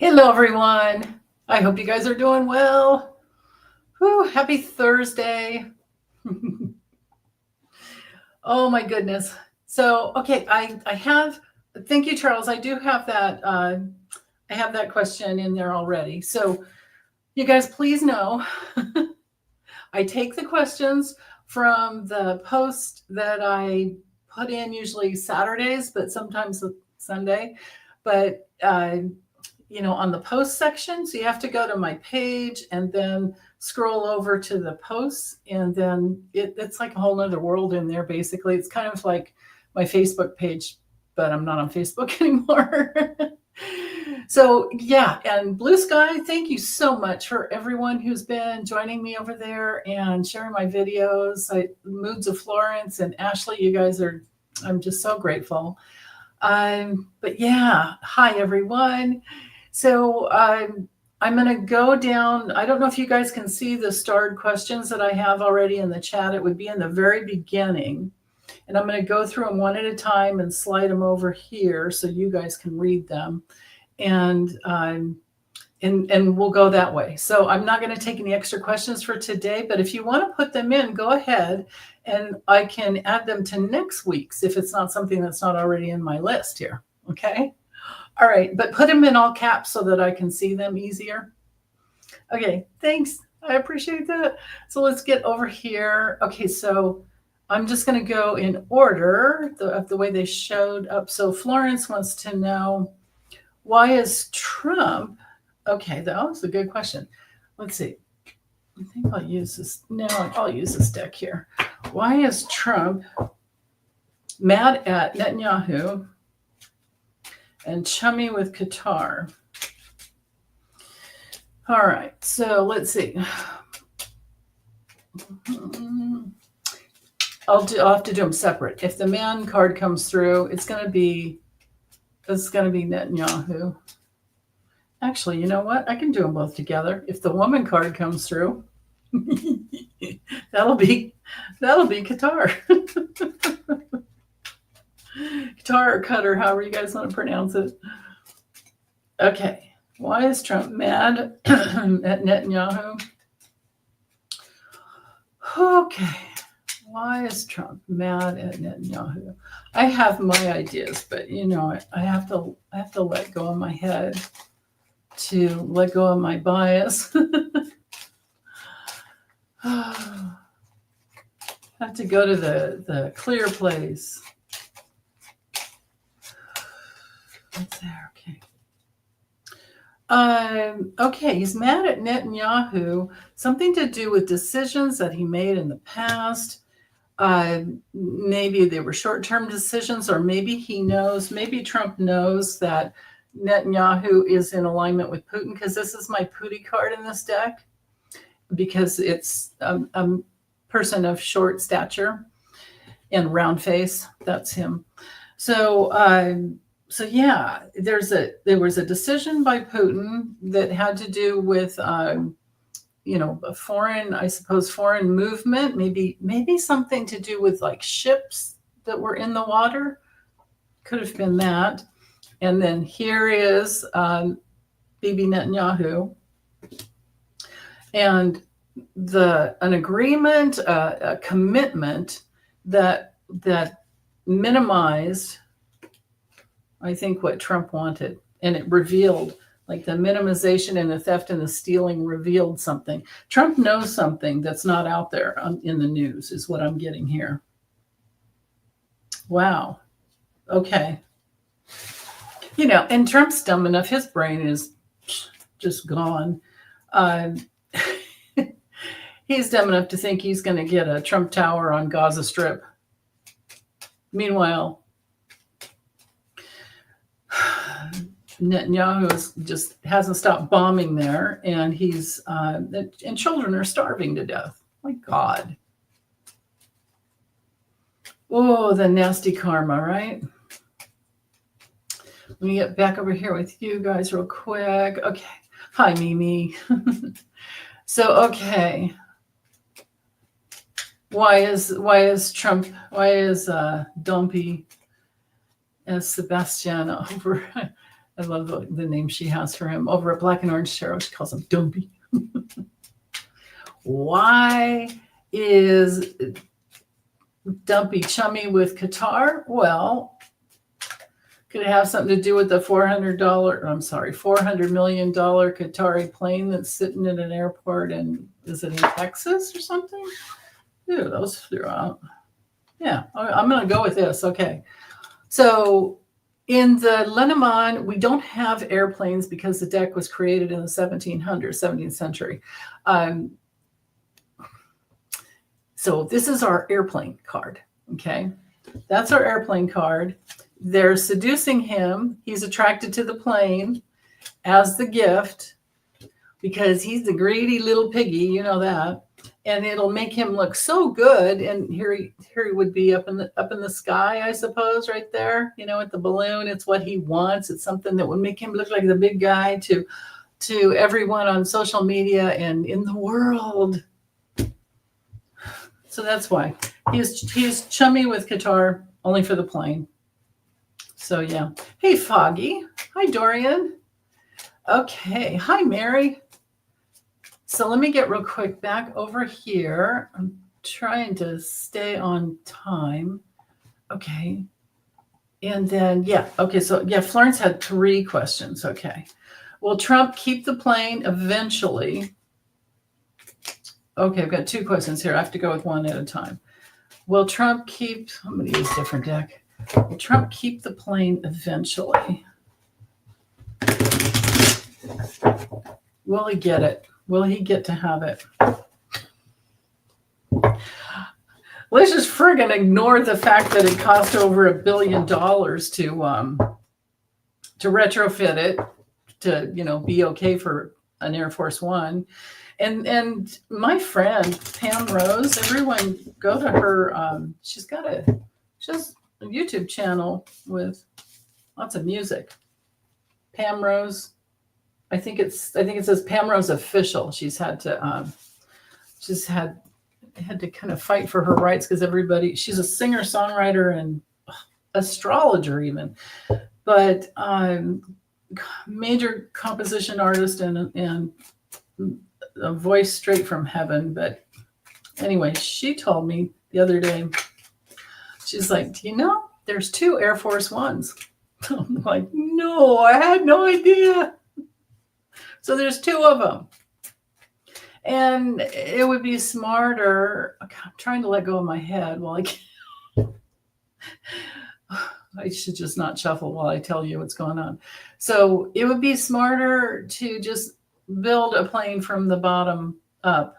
Hello, everyone. I hope you guys are doing well. Whew, happy Thursday. Oh my goodness. So, okay, I have. Thank you, Charles. I do have that. I have that question in there already. So, you guys, please know, I take the questions from the post that I put in usually Saturdays, but sometimes Sunday. But on the post section. So you have to go to my page and then scroll over to the posts. And then it's like a whole nother world in there, basically. It's kind of like my Facebook page, but I'm not on Facebook anymore. So yeah, and Blue Sky, thank you so much for everyone who's been joining me over there and sharing my videos. Moods of Florence and Ashley, you guys I'm just so grateful. But yeah, hi everyone. So I'm going to go down. I don't know if you guys can see the starred questions that I have already in the chat. It would be in the very beginning. And I'm going to go through them one at a time and slide them over here so you guys can read them. And we'll go that way. So I'm not going to take any extra questions for today, but if you want to put them in, go ahead and I can add them to next week's if it's not something that's not already in my list here. Okay. All right. But put them in all caps so that I can see them easier. Okay. Thanks. I appreciate that. So let's get over here. Okay. So I'm just going to go in order of the way they showed up. So Florence wants to know, why is Trump? Okay, that was a good question. Let's see. I think I'll use this. No, I'll use this deck here. Why is Trump mad at Netanyahu and chummy with Qatar? All right, so let's see. I'll have to do them separate. If the man card comes through, it's going to be Netanyahu. Actually, you know what? I can do them both together. If the woman card comes through, that'll be Qatar. Qatar or Qatar, however you guys want to pronounce it. Okay. Why is Trump mad at Netanyahu? Okay. Why is Trump mad at Netanyahu? I have my ideas, but I have to let go of my head to let go of my bias. I have to go to the clear place. What's there? Okay. Okay, he's mad at Netanyahu. Something to do with decisions that he made in the past. Maybe they were short-term decisions, or maybe Trump knows that Netanyahu is in alignment with Putin, because this is my Putin card in this deck, because it's a person of short stature and round face. That's him. So yeah, there was a decision by Putin that had to do with a foreign movement, maybe something to do with like ships that were in the water. Could have been that. And then here is Bibi Netanyahu, and an agreement, a commitment that minimized, I think, what Trump wanted, and it revealed, like, the minimization and the theft and the stealing revealed something. Trump knows something that's not out there in the news, is what I'm getting here. Wow. Okay. And Trump's dumb enough, his brain is just gone. He's dumb enough to think he's going to get a Trump Tower on Gaza Strip. Meanwhile, Netanyahu just hasn't stopped bombing there, and and children are starving to death. My God. Oh, the nasty karma, right? Let me get back over here with you guys real quick. Okay. Hi, Mimi. So, okay. Why is Dumpy as Sebastian over I love the name she has for him. Over at Black and Orange Tarot, she calls him Dumpy. Why is Dumpy chummy with Qatar? Well, could it have something to do with the $400 million Qatari plane that's sitting in an airport and is it in Texas or something? Ew, those flew out. Yeah, I'm going to go with this. Okay. So in the Lenormand, we don't have airplanes because the deck was created in the 17th century. So this is our airplane card. Okay. That's our airplane card. They're seducing him. He's attracted to the plane as the gift because he's the greedy little piggy. You know that. And it'll make him look so good. And here he would be up in the sky, I suppose, right there, with the balloon. It's what he wants. It's something that would make him look like the big guy to everyone on social media and in the world. So that's why he's chummy with Qatar only for the plane. So yeah. Hey, Foggy. Hi, Dorian. Okay. Hi, Mary. So let me get real quick back over here. I'm trying to stay on time. Okay. And then, yeah. Okay. So yeah, Florence had 3 questions. Okay. Will Trump keep the plane eventually? Okay. I've got 2 questions here. I have to go with one at a time. Will Trump keep, I'm going to use a different deck. Will Trump keep the plane eventually? Will he get it? Will he get to have it? Let's just friggin' ignore the fact that it cost over $1 billion to retrofit it to, be okay for an Air Force One. And my friend, Pam Rose, everyone go to her. She has a YouTube channel with lots of music. Pam Rose. I think it says Pam Rose Official. She's had to kind of fight for her rights because she's a singer, songwriter, and astrologer even, but major composition artist and a voice straight from heaven. But anyway, she told me the other day, she's like, do you know there's 2 Air Force Ones? I'm like, no, I had no idea. So there's 2 of them. And it would be smarter. I'm trying to let go of my head while I should just not shuffle while I tell you what's going on. So it would be smarter to just build a plane from the bottom up,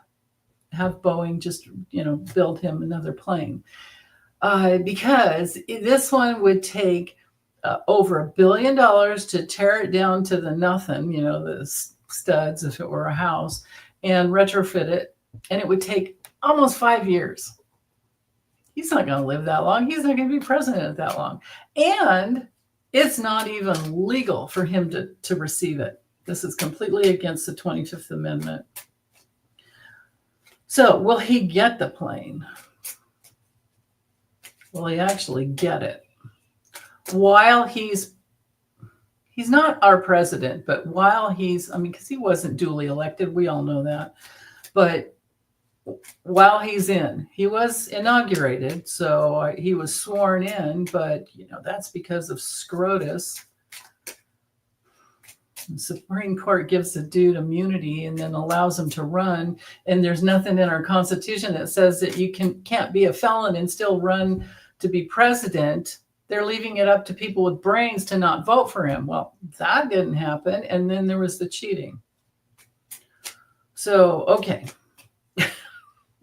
have Boeing just, build him another plane. Because this one would take over $1 billion to tear it down to the nothing, the studs if it were a house, and retrofit it, and it would take almost 5 years. He's not going to live that long. He's not going to be president that long. And it's not even legal for him to receive it. This is completely against the 25th Amendment. So will he get the plane? Will he actually get it? While he's not our president, but while because he wasn't duly elected, we all know that. But while he was inaugurated, so he was sworn in, but that's because of SCOTUS. The Supreme Court gives the dude immunity and then allows him to run. And there's nothing in our Constitution that says that you can't be a felon and still run to be president. They're leaving it up to people with brains to not vote for him. Well, that didn't happen. And then there was the cheating. So, okay.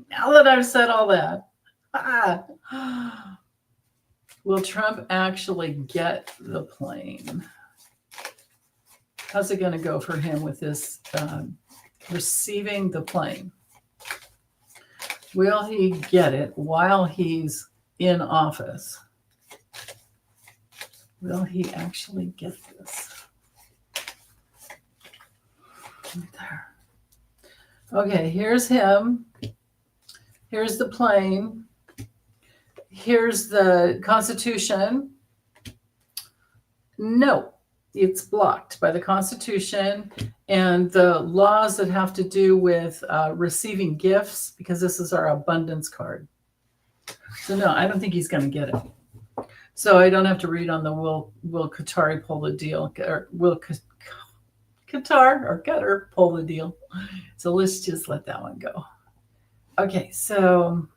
Now that I've said all that, will Trump actually get the plane? How's it going to go for him with this receiving the plane? Will he get it while he's in office? Will he actually get this? Right there. Okay, here's him. Here's the plane. Here's the Constitution. No. it's blocked by the Constitution and the laws that have to do with receiving gifts, because this is our abundance card. So no, I don't think he's going to get it. So I don't have to read on the will Qatari pull the deal, or will Qatar or Qatar pull the deal. So let's just let that one go. Okay, so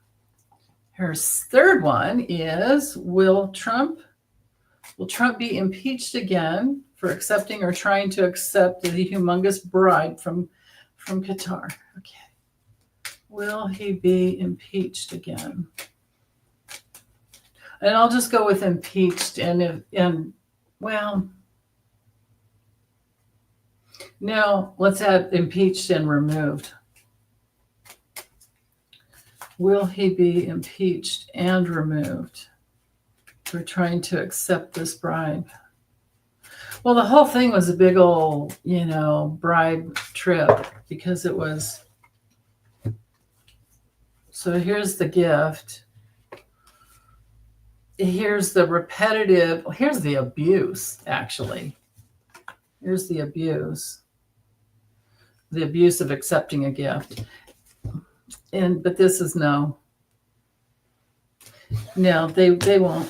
her third one is, will Trump be impeached again for accepting or trying to accept the humongous bribe from Qatar? Okay. Will he be impeached again? And I'll just go with impeached, well, no, let's add impeached and removed. Will he be impeached and removed for trying to accept this bribe? Well, the whole thing was a big old, bribe trip, because it was. So here's the gift. Here's the repetitive, here's the abuse, actually. Here's the abuse of accepting a gift. But this is no, they won't.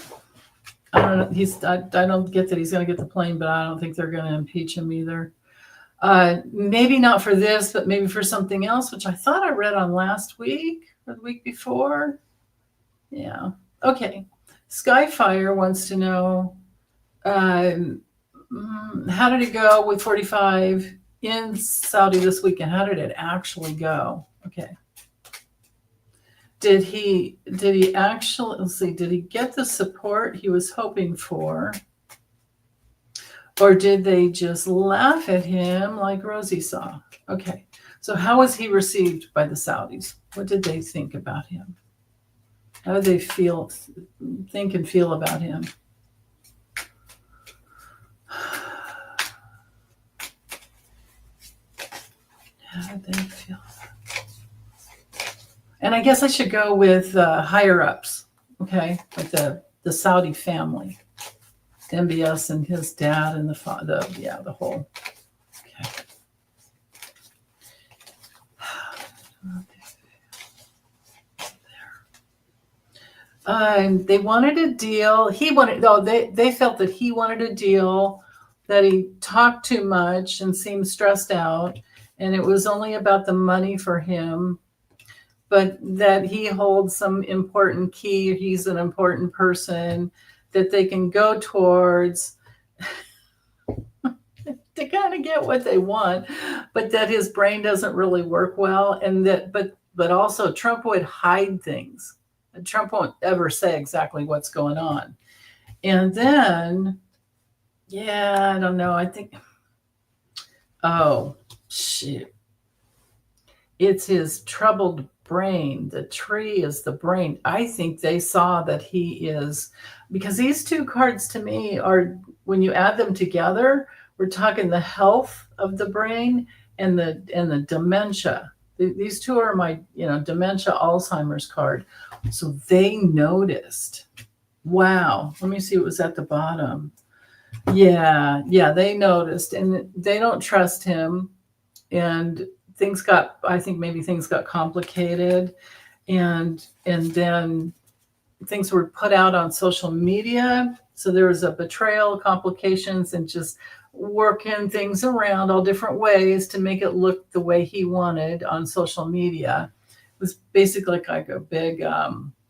I don't know. I don't get that he's going to get the plane, but I don't think they're going to impeach him either. Maybe not for this, but maybe for something else, which I thought I read on last week or the week before. Yeah. Okay. Skyfire wants to know, how did it go with 45 in Saudi this weekend? How did it actually go? Okay. Did he actually, let's see, did he get the support he was hoping for? Or did they just laugh at him like Rosie saw? Okay. So how was he received by the Saudis? What did they think about him? How did they think and feel about him? How did they feel? And I guess I should go with higher ups, okay? Like the Saudi family, MBS and his dad and the whole. Okay. They wanted a deal. They felt that he wanted a deal, that he talked too much and seemed stressed out, and it was only about the money for him, but that he holds some important key. He's an important person that they can go towards to kind of get what they want, but that his brain doesn't really work well, and but also Trump would hide things. Trump won't ever say exactly what's going on. And then, I don't know. I think, shoot. It's his troubled brain. The tree is the brain. I think they saw that he is, because these two cards to me are, when you add them together, we're talking the health of the brain and the dementia. These two are my, dementia, Alzheimer's card. So they noticed. Wow. Let me see what was at the bottom. Yeah, they noticed, and they don't trust him. And I think maybe things got complicated. And then things were put out on social media. So there was a betrayal, complications, and just working things around all different ways to make it look the way he wanted on social media. It was basically like a big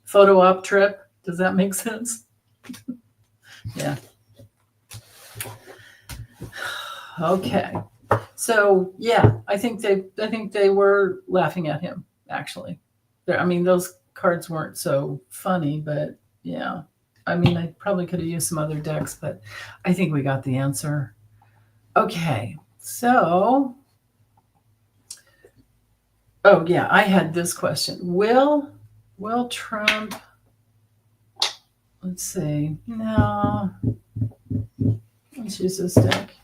photo op trip. Does that make sense? Yeah. Okay. So I think they were laughing at him, actually. Those cards weren't so funny, but yeah. I probably could have used some other decks, but I think we got the answer. Okay, so, I had this question. Will Trump, let's see, no, let's use this deck.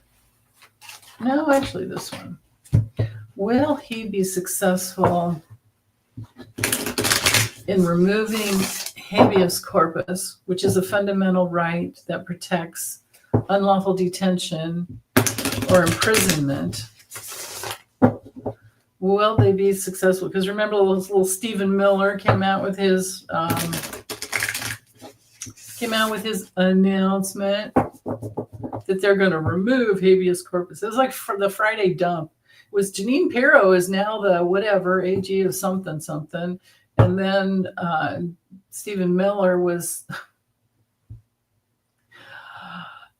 No, actually this one. Will he be successful in removing habeas corpus, which is a fundamental right that protects unlawful detention or imprisonment. Will they be successful? Because remember, little Stephen Miller came out with his announcement that they're going to remove habeas corpus. It was like for the Friday dump. It was Jeanine Pirro is now the whatever AG of something, and then Stephen Miller was.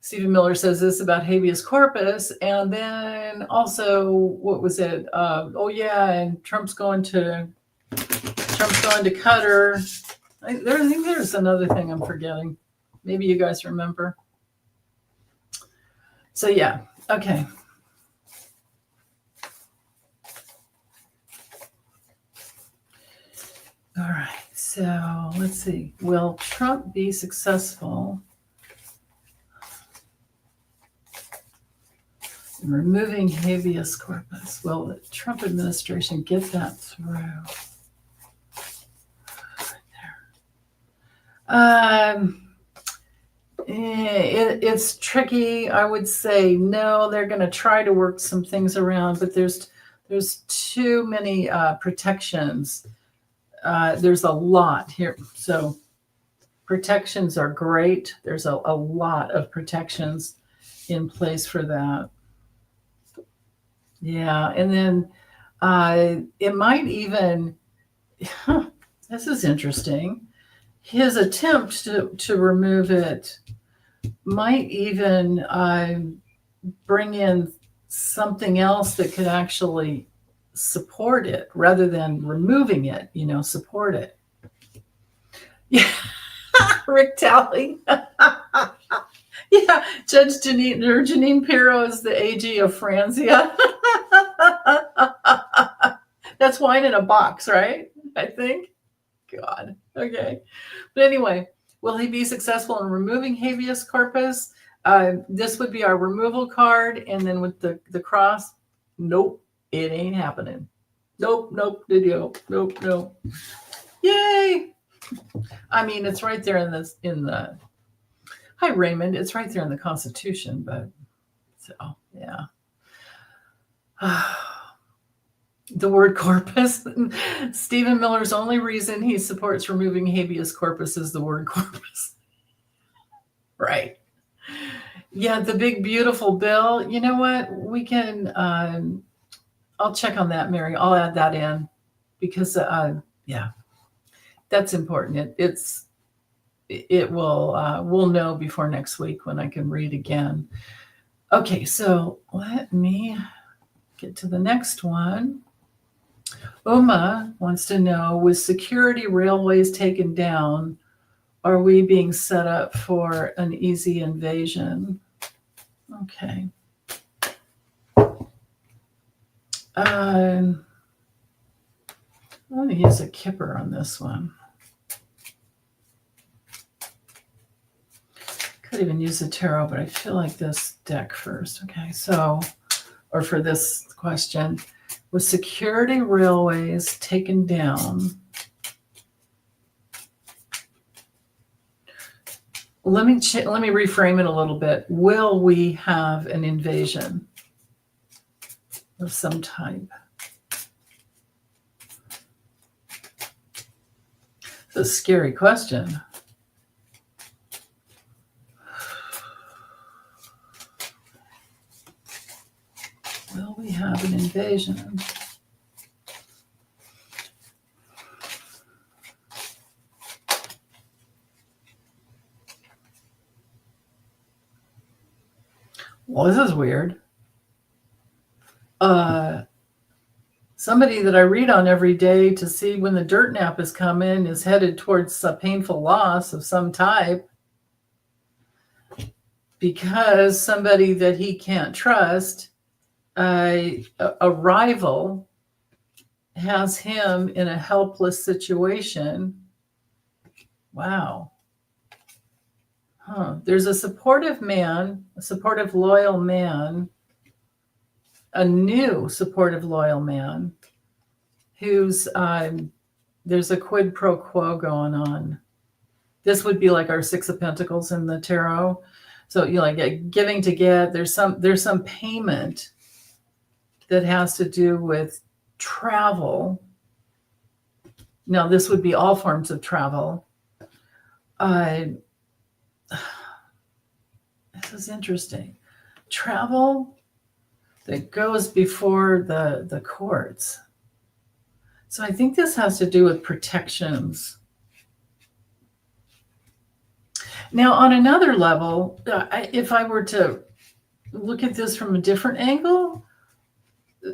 Stephen Miller says this about habeas corpus, and then also what was it? And Trump's going to Qatar. I think there's another thing I'm forgetting. Maybe you guys remember. So yeah, okay. All right. So let's see. Will Trump be successful in removing habeas corpus? Will the Trump administration get that through? It's tricky. I would say no. They're going to try to work some things around, but there's too many protections. There's a lot here. So protections are great. There's a lot of protections in place for that. Yeah, and then it might even. This is interesting. His attempt to remove it might even bring in something else that could actually support it rather than removing it, support it. Yeah, Rick Talley. Yeah, Judge Jeanine Pirro is the AG of Franzia. That's wine in a box, right? I think. God. Okay. But anyway, will he be successful in removing habeas corpus? This would be our removal card. And then with the cross, nope, it ain't happening. Nope. Yay. I mean, it's right there in the hi Raymond, it's right there in the Constitution, but so yeah. The word corpus. Stephen Miller's only reason he supports removing habeas corpus is the word corpus. Right. Yeah, the big, beautiful bill. You know what? We can, I'll check on that, Mary. I'll add that in because, yeah, that's important. We'll know before next week when I can read again. Okay, so let me get to the next one. Uma wants to know, with security railways taken down, are we being set up for an easy invasion? Okay. I'm going to use a kipper on this one. Could even use a tarot, but I feel like this deck first. Okay, so, or for this question, with security railways taken down, let me reframe it a little bit. Will we have an invasion of some type? It's a scary question. Will we have an invasion? Well, this is weird. Somebody that I read on every day to see when the dirt nap is coming is headed towards a painful loss of some type because somebody that he can't trust, a rival, has him in a helpless situation. Wow. There's a supportive man, a supportive, loyal man, a new supportive, loyal man who's, there's a quid pro quo going on. This would be like our Six of Pentacles in the tarot. So you like giving to get. There's some payment that has to do with travel. Now this would be all forms of travel. This is interesting. Travel that goes before the courts. So I think this has to do with protections. Now, on another level, if I were to look at this from a different angle,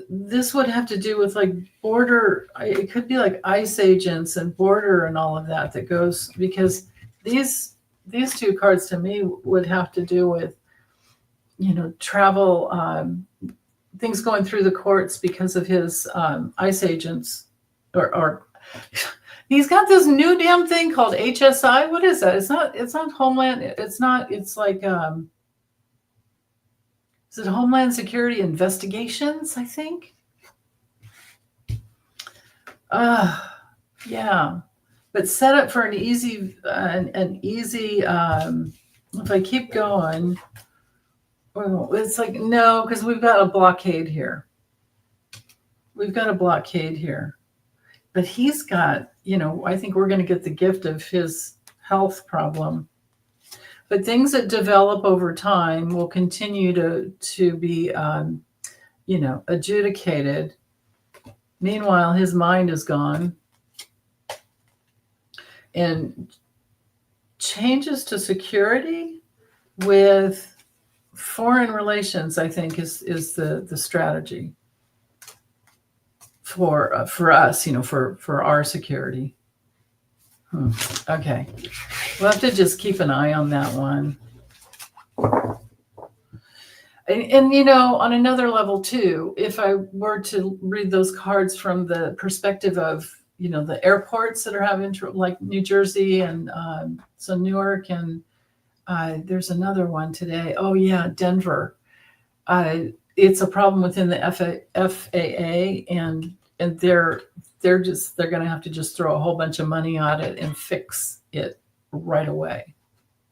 this would have to do with like border. It could be like ICE agents and border and all of that goes, because these two cards to me would have to do with, travel, things going through the courts because of his ICE agents, or he's got this new damn thing called HSI. What is that? It's not Homeland. It's like, is it Homeland Security Investigations, I think? Yeah. But set up for an easy, if I keep going, it's like, no, because we've got a blockade here. But he's got, I think we're going to get the gift of his health problem. But things that develop over time will continue to be, adjudicated. Meanwhile, his mind is gone. And changes to security with foreign relations, I think, is the strategy for us, for our security. Okay, we'll have to just keep an eye on that one. And on another level too, if I were to read those cards from the perspective of the airports that are having like New Jersey and so Newark, and there's another one today. Oh yeah, Denver. It's a problem within the FAA, and they're going to have to just throw a whole bunch of money at it and fix it right away.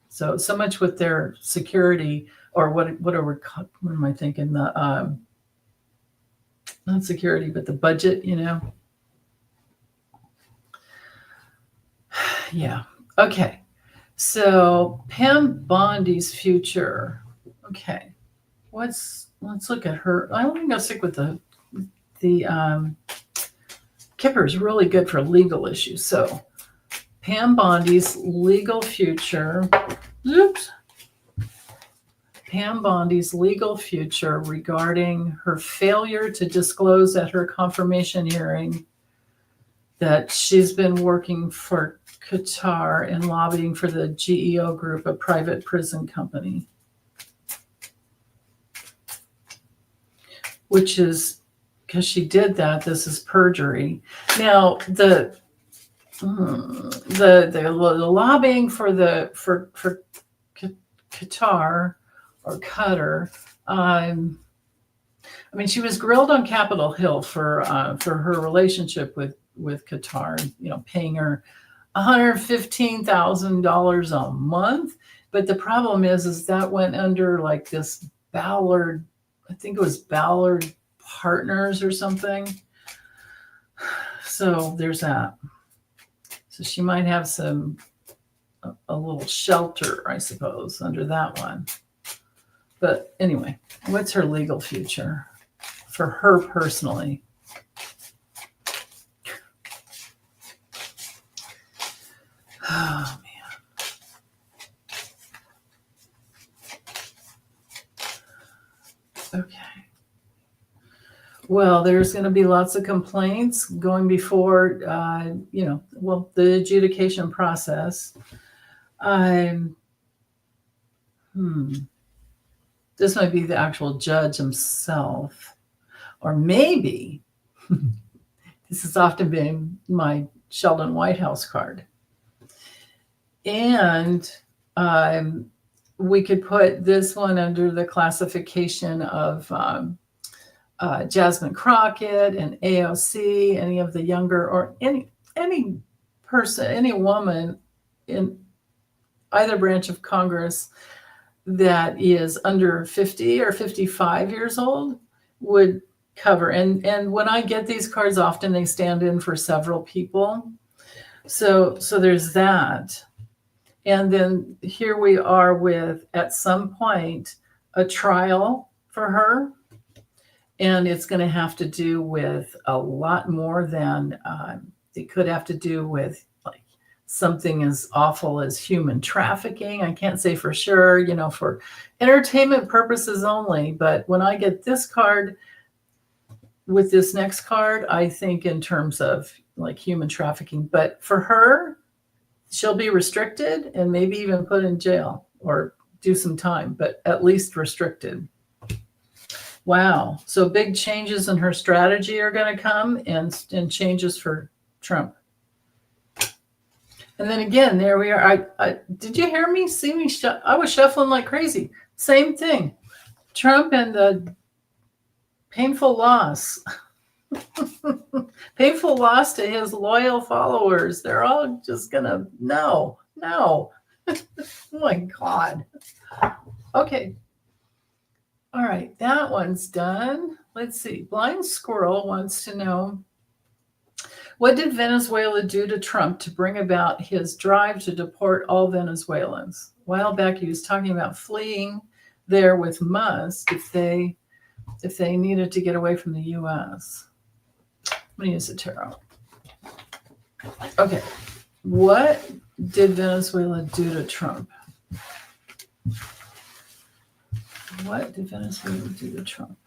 So much with their security, or what am I thinking? The not security, but the budget, Yeah. Okay. So Pam Bondi's future. Okay. Let's look at her. I'm going to stick with the Kipper is really good for legal issues. So Pam Bondi's legal future. Oops. Pam Bondi's legal future regarding her failure to disclose at her confirmation hearing that she's been working for Qatar and lobbying for the GEO Group, a private prison company, which is, because she did that, this is perjury. Now the lobbying for Qatar or Qatar. She was grilled on Capitol Hill for her relationship with Qatar, paying her $115,000 a month. But the problem is that went under like this Ballard, I think it was Ballard Partners or something. So there's that. So she might have a little shelter, I suppose, under that one. But anyway, what's her legal future for her personally? Oh, man. Okay. Well, there's going to be lots of complaints going before, the adjudication process. This might be the actual judge himself, or maybe this has often been my Sheldon Whitehouse card. And we could put this one under the classification of Jasmine Crockett and AOC, any of the younger, or any person, any woman in either branch of Congress that is under 50 or 55 years old would cover. And when I get these cards, often they stand in for several people. So there's that. And then here we are with, at some point, a trial for her. And it's going to have to do with a lot more than it could have to do with like something as awful as human trafficking. I can't say for sure, you know, for entertainment purposes only. But when I get this card with this next card, I think in terms of like human trafficking. But for her, she'll be restricted and maybe even put in jail or do some time, but at least restricted. Wow. So big changes in her strategy are going to come, and changes for Trump. And then again, there we are. I did you hear me? See me? I was shuffling like crazy. Same thing. Trump and the painful loss. Painful loss to his loyal followers. They're all just going to, no. Oh my God. Okay. All right, that one's done. Let's see. Blind Squirrel wants to know, what did Venezuela do to Trump to bring about his drive to deport all Venezuelans? A while back, he was talking about fleeing there with Musk if they needed to get away from the U.S. I'm going to use the tarot. Okay, what did Venezuela do to Trump? What did Venezuela do to Trump?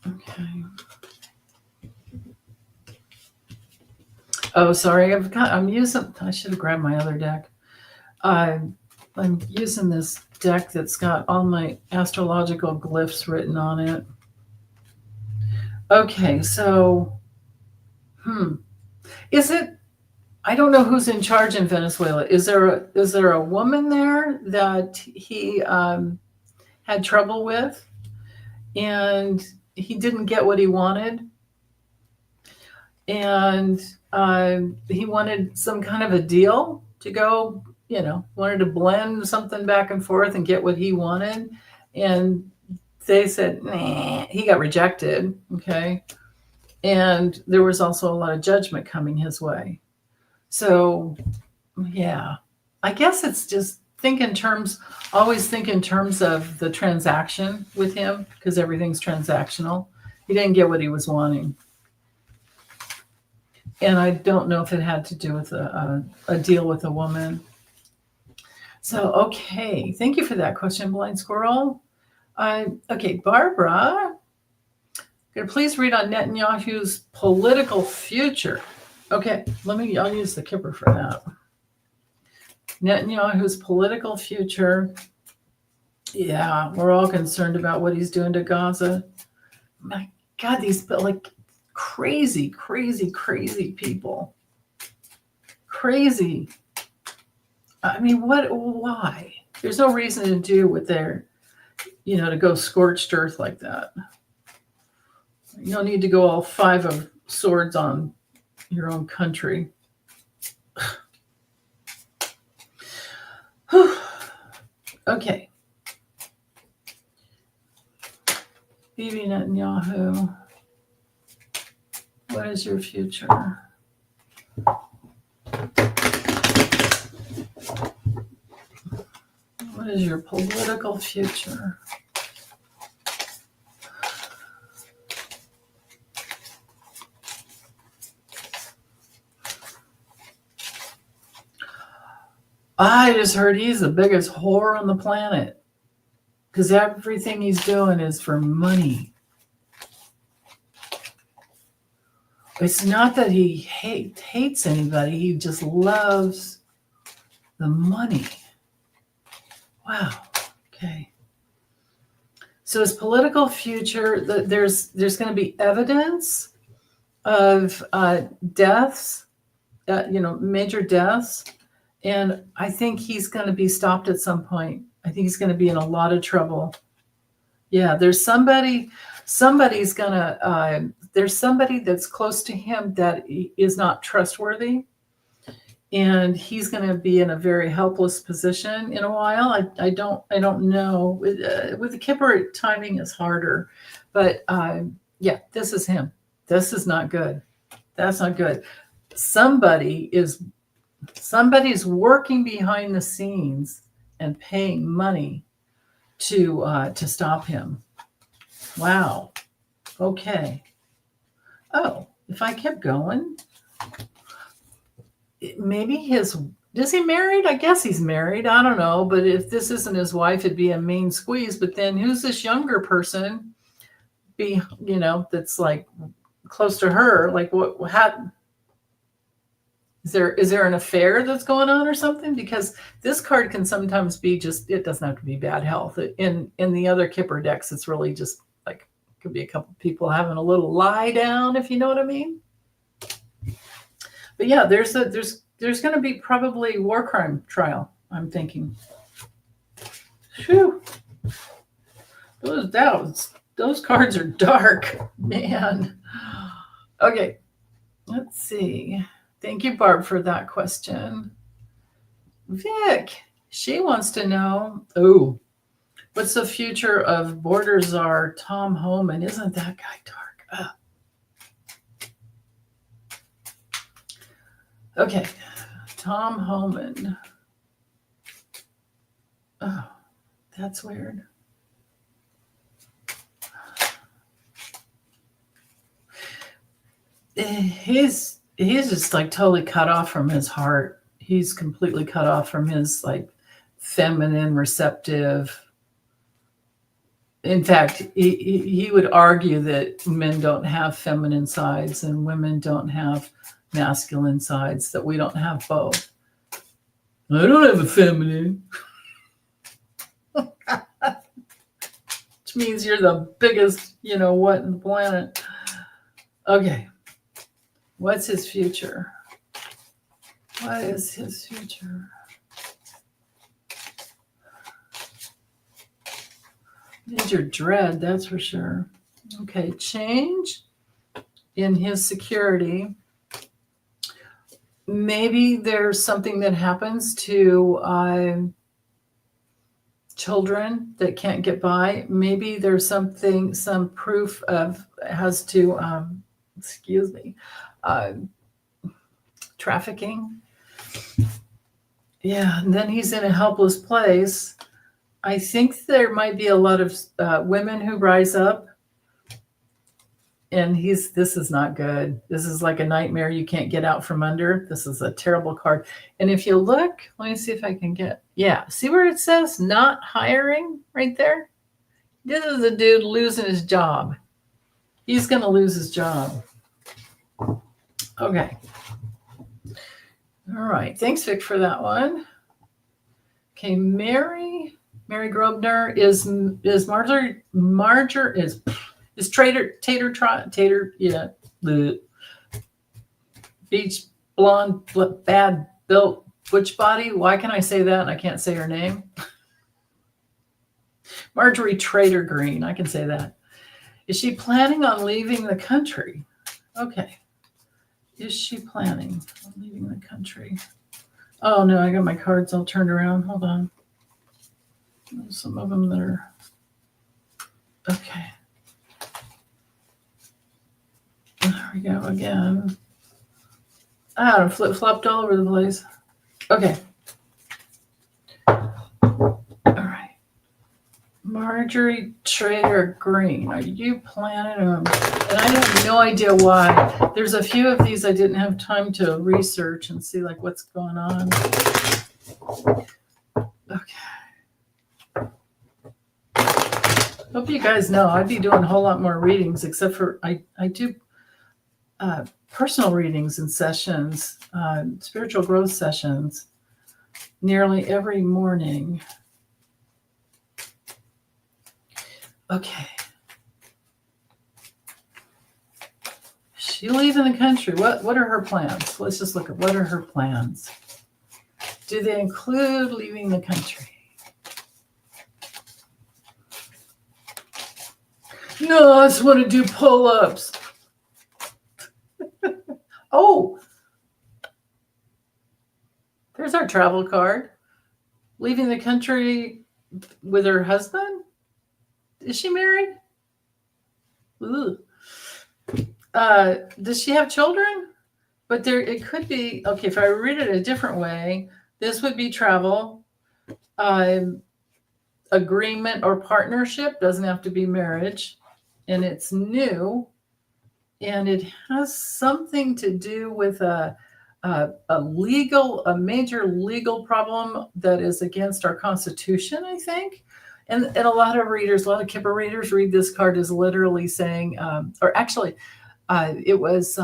Okay. Oh, sorry. I should have grabbed my other deck. I'm using this deck that's got all my astrological glyphs written on it. Okay, so, is it? I don't know who's in charge in Venezuela. Is there a woman there that he had trouble with, and he didn't get what he wanted, and he wanted some kind of a deal to go, wanted to blend something back and forth and get what he wanted, and they said, nah, he got rejected. Okay, and there was also a lot of judgment coming his way. So, yeah, I guess it's just always think in terms of the transaction with him, because everything's transactional. He didn't get what he was wanting. And I don't know if it had to do with a deal with a woman. So, okay, thank you for that question, Blind Squirrel. Okay, Barbara, could you please read on Netanyahu's political future? Okay, I'll use the Kipper for that. Netanyahu's political future. Yeah, we're all concerned about what he's doing to Gaza. My God, these like crazy people. Crazy. I mean, why? There's no reason to do what they're, to go scorched earth like that. You don't need to go all 5 of swords on your own country. Okay. Bibi Netanyahu, what is your future? What is your political future? I just heard he's the biggest whore on the planet, because everything he's doing is for money. It's not that he hates anybody. He just loves the money. Wow. Okay. So his political future, there's going to be evidence of deaths, major deaths. And I think he's going to be stopped at some point. I think he's going to be in a lot of trouble. Yeah, there's somebody that's close to him that is not trustworthy. and he's going to be in a very helpless position in a while. I don't know. With the Kipper, timing is harder, but yeah, this is him. This is not good. That's not good. Somebody's working behind the scenes and paying money to stop him. Wow. Okay. Oh, if I kept going, maybe is he married? I guess he's married. I don't know. But if this isn't his wife, it'd be a mean squeeze. But then who's this younger person that's like close to her? Like how is there an affair that's going on or something? Because this card can sometimes be it doesn't have to be bad health. In the other Kipper decks, it's really just like could be a couple people having a little lie down, if you know what I mean. But yeah, there's going to be probably war crime trial, I'm thinking. Phew. Those cards are dark, man. Okay, let's see. Thank you, Barb, for that question. Vic, she wants to know, what's the future of border czar Tom Homan? Isn't that guy dark? Okay, Tom Homan. Oh, that's weird. He's just like totally cut off from his heart. He's completely cut off from his like feminine, receptive. In fact, he would argue that men don't have feminine sides and women don't have masculine sides, that we don't have both. I don't have a feminine. Which means you're the biggest, what in the planet. Okay. What's his future? What is his future? Major dread, that's for sure. Okay, change in his security. Maybe there's something that happens to children that can't get by. Maybe there's some proof has to, trafficking. Yeah, and then he's in a helpless place. I think there might be a lot of women who rise up, and this is not good. This is like a nightmare you can't get out from under. This is a terrible card. And if you look, let me see if I can see where it says not hiring right there? This is a dude losing his job. He's going to lose his job. Okay. All right. Thanks, Vic, for that one. Okay, Mary Grosvenor is Tater, yeah, the beach blonde, bad built butch body. Why can I say that and I can't say her name? Marjorie Trader Green, I can say that. Is she planning on leaving the country? Okay. Is she planning on leaving the country? Oh no, I got my cards all turned around. Hold on. There's some of them that are okay. There we go again. Flip-flopped all over the place. Okay. All right. Marjorie Trader Green, are you planning on? And I have no idea why. There's a few of these I didn't have time to research and see like what's going on. Okay. Hope you guys know I'd be doing a whole lot more readings, except for I do personal readings and sessions, spiritual growth sessions, nearly every morning. Okay. She leaving the country. What are her plans? Let's just look at what are her plans. Do they include leaving the country? No, I just want to do pull-ups. Oh. travel card. Leaving the country with her husband? Is she married? Ooh. Does she have children? But there, it could be, okay, if I read it a different way, this would be travel, agreement or partnership, doesn't have to be marriage, and it's new, and it has something to do with a major legal problem that is against our Constitution, I think. And a lot of Kipper readers read this card as literally saying, or actually, it was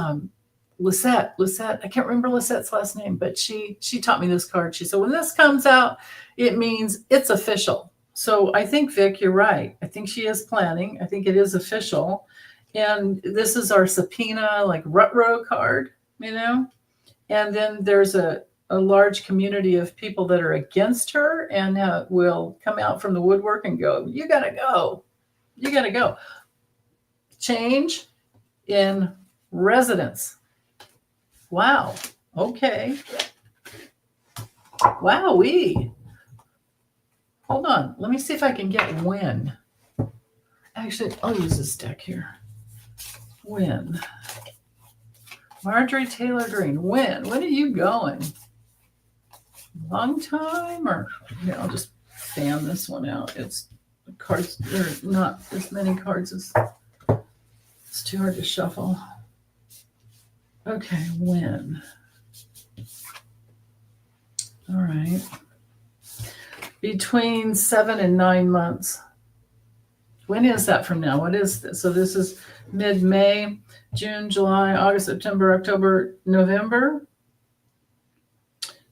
Lisette, I can't remember Lisette's last name, but she taught me this card. She said, when this comes out, it means it's official. So I think, Vic, you're right. I think she is planning. I think it is official. And this is our subpoena, like Rutrow card, And then there's a large community of people that are against her and will come out from the woodwork and go, you got to go. You got to go. Change in residence. Wow. Okay. Wowee. Hold on. Let me see if I can get when. Actually, I'll use this deck here. When. Marjorie Taylor Greene. When are you going? Long time or I'll just fan this one out. It's the cards. There are not as many cards as it's too hard to shuffle. Okay, when? All right. Between 7 and 9 months. When is that from now? What is this? So this is mid-May, June, July, August, September, October, November.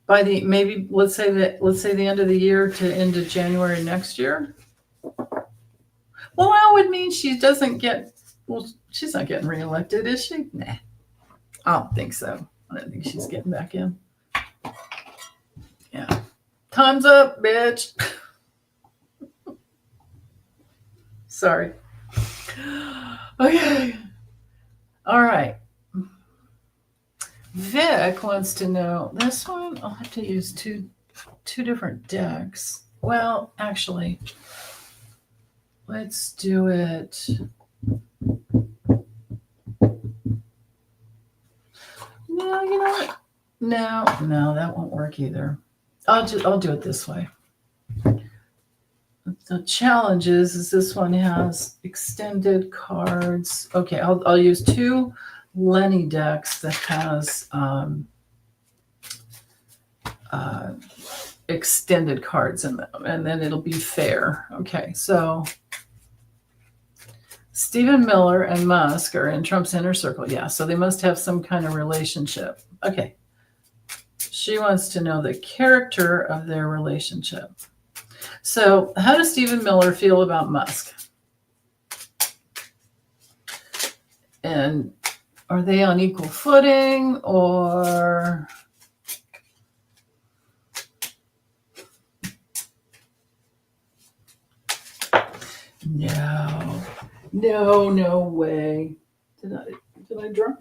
By the let's say the end of the year to end of January next year. Well, that would mean she doesn't get. Well, she's not getting reelected, is she? Nah, I don't think so. I don't think she's getting back in. Yeah, time's up, bitch. Sorry. Okay. All right. Vic wants to know this one. I'll have to use two different decks. Well, actually, let's do it. No, you know what? No, that won't work either. I'll do it this way. The challenge is this one has extended cards. Okay, I'll use two Lenny decks that has extended cards in them, and then it'll be fair. Okay, so Stephen Miller and Musk are in Trump's inner circle. Yeah, so they must have some kind of relationship. Okay. She wants to know the character of their relationship. So how does Stephen Miller feel about Musk? And are they on equal footing or... No way. Did I draw?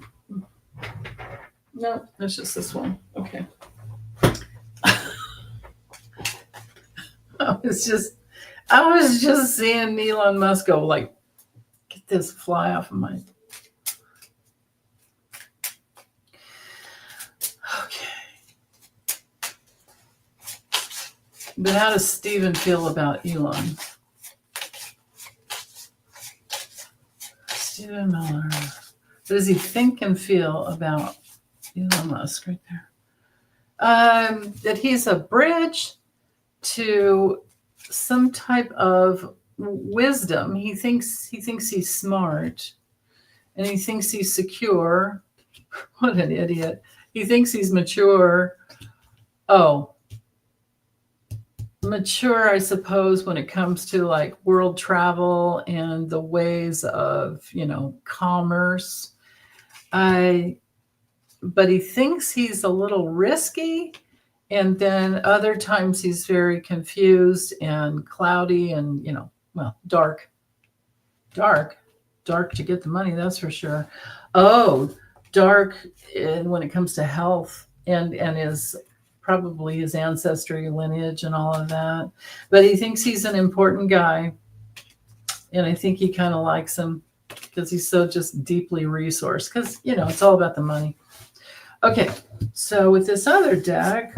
No, that's just this one. Okay. I was just seeing Elon Musk go like, get this fly off of my. Okay. But how does Stephen feel about Elon? Stephen Miller. What does he think and feel about Elon Musk right there? That he's a bridge to some type of wisdom. He thinks he's smart, and he thinks he's secure. What an idiot. He thinks he's mature. Oh, mature, I suppose, when it comes to like world travel and the ways of, commerce. But he thinks he's a little risky. And then other times he's very confused and cloudy and, dark to get the money. That's for sure. Oh, dark when it comes to health and is probably his ancestry, lineage, and all of that. But he thinks he's an important guy. And I think he kind of likes him because he's so just deeply resourced. Because, it's all about the money. Okay, so with this other deck,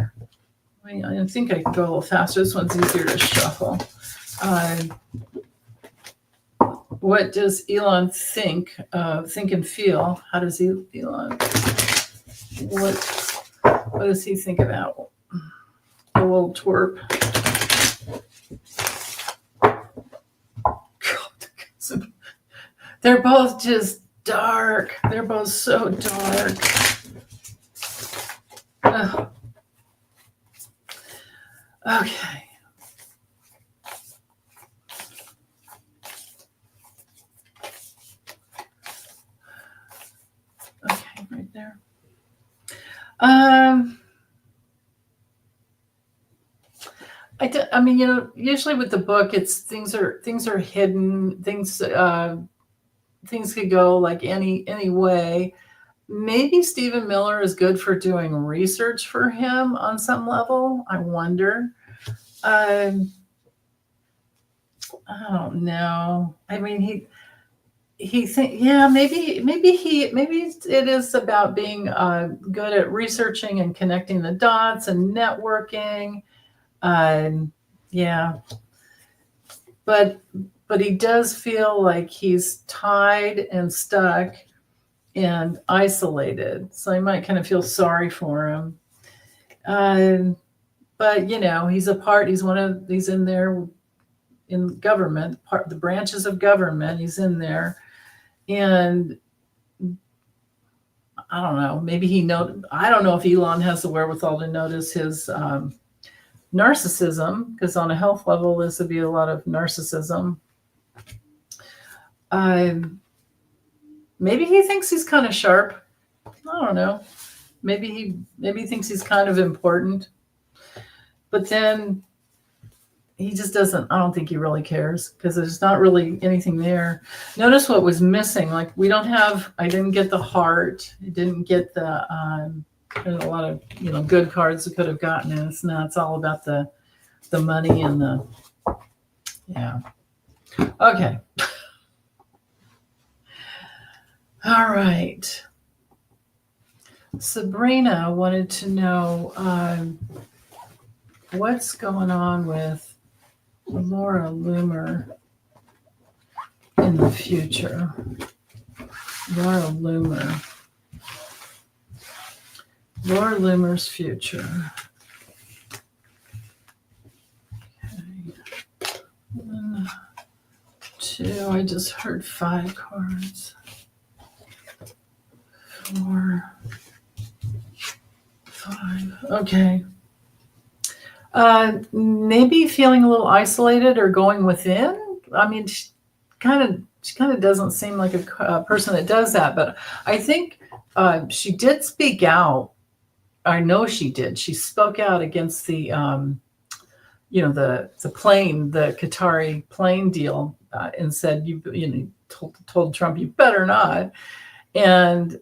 I think I can go a little faster. This one's easier to shuffle. What does Elon think and feel? How does Elon? What does he think about the old twerp? God, they're both just dark. They're both so dark. Ugh. Okay. Okay, right there. I mean, usually with the book, it's things are hidden. Things could go like any way. Maybe Stephen Miller is good for doing research for him on some level. I wonder. I don't know. I mean, maybe it is about being good at researching and connecting the dots and networking. Yeah, but he does feel like he's tied and stuck and isolated. So I might kind of feel sorry for him. But he's he's in there in government, the branches of government. He's in there, and I don't know. Maybe I don't know if Elon has the wherewithal to notice his narcissism, because on a health level, this would be a lot of narcissism. Maybe he thinks he's kind of sharp. I don't know. Maybe he thinks he's kind of important. But then he just doesn't. I don't think he really cares, because there's not really anything there. Notice what was missing. Like I didn't get the heart. I didn't get the there's a lot of good cards we could have gotten, and it's all about the money and the okay. All right. Sabrina wanted to know what's going on with Laura Loomer in the future. Laura Loomer's future. Okay. 1, 2. I just heard 5 cards. 4, 5. Okay. Maybe feeling a little isolated or going within. I mean, she kind of doesn't seem like a person that does that, but I think she did speak out. I know she did. She spoke out against the the Qatari plane deal, and said told Trump, you better not. And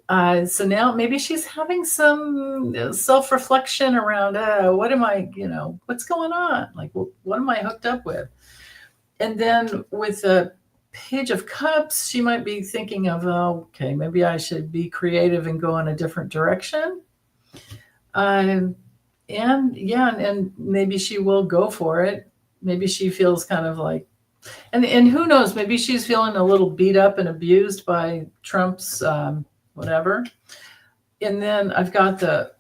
so now maybe she's having some self-reflection around, what am I, what's going on? Like, what am I hooked up with? And then with the Page of Cups, she might be thinking of, okay, maybe I should be creative and go in a different direction. And maybe she will go for it. Maybe she feels kind of like, and who knows, maybe she's feeling a little beat up and abused by Trump's whatever. And then I've got the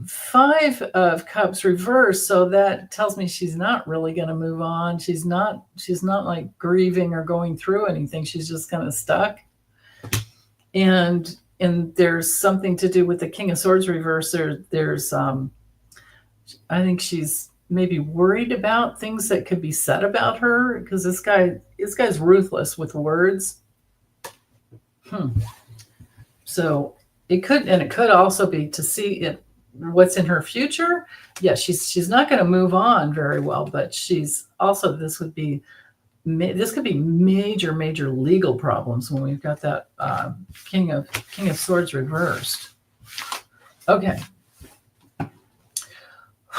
5 of Cups reversed, so that tells me she's not really going to move on. She's not like grieving or going through anything. She's just kind of stuck. And there's something to do with the King of Swords reverse. There's I think she's maybe worried about things that could be said about her, because this guy's ruthless with words. So it could also be to see what's in her future. Yeah, she's not going to move on very well, but she's also, this could be major legal problems when we've got that King of Swords reversed. Okay.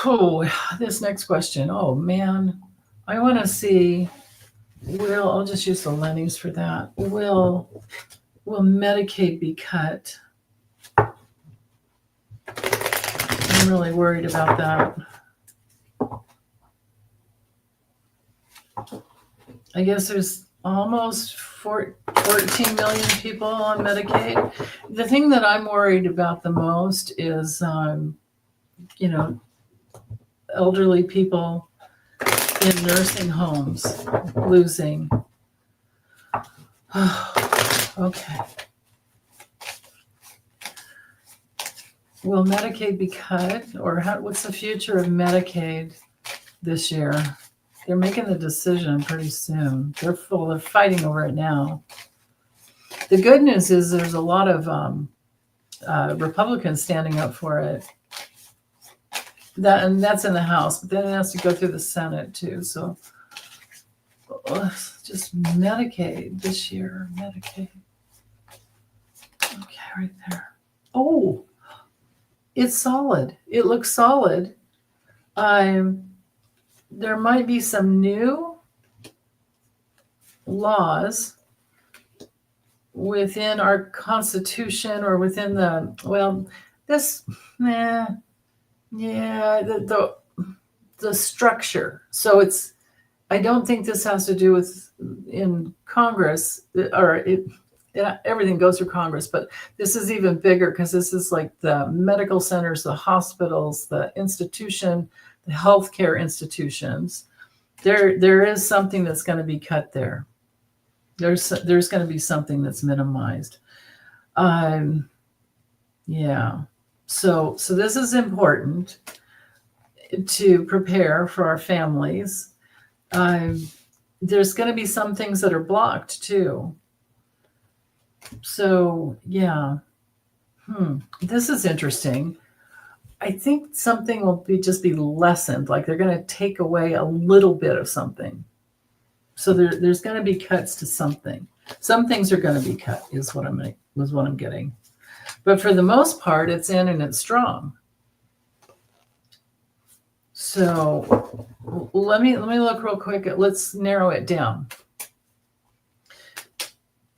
Oh, this next question. Oh man, I want to see. I'll just use the Lennies for that. Will Medicaid be cut? I'm really worried about that. I guess there's almost 14 million people on Medicaid. The thing that I'm worried about the most is, elderly people in nursing homes losing. Okay. Will Medicaid be cut, or what's the future of Medicaid this year? They're making the decision pretty soon. They're fighting over it now. The good news is there's a lot of Republicans standing up for it. That's in the House, but then it has to go through the Senate too. So just Medicaid this year. Medicaid. Okay, right there. Oh, it's solid. It looks solid. There might be some new laws within our Constitution or within the structure. So I don't think this has to do with in Congress, or everything goes through Congress, but this is even bigger because this is like the medical centers, the hospitals, the institution, the healthcare institutions. There is something that's going to be cut there. There's going to be something that's minimized. Yeah. So this is important to prepare for our families. There's going to be some things that are blocked too. So yeah. This is interesting. I think something will just be lessened, like they're going to take away a little bit of something. So there's going to be cuts to something. Some things are going to be cut, is what I'm getting. But for the most part, it's in and it's strong. So let me look real quick. Let's narrow it down.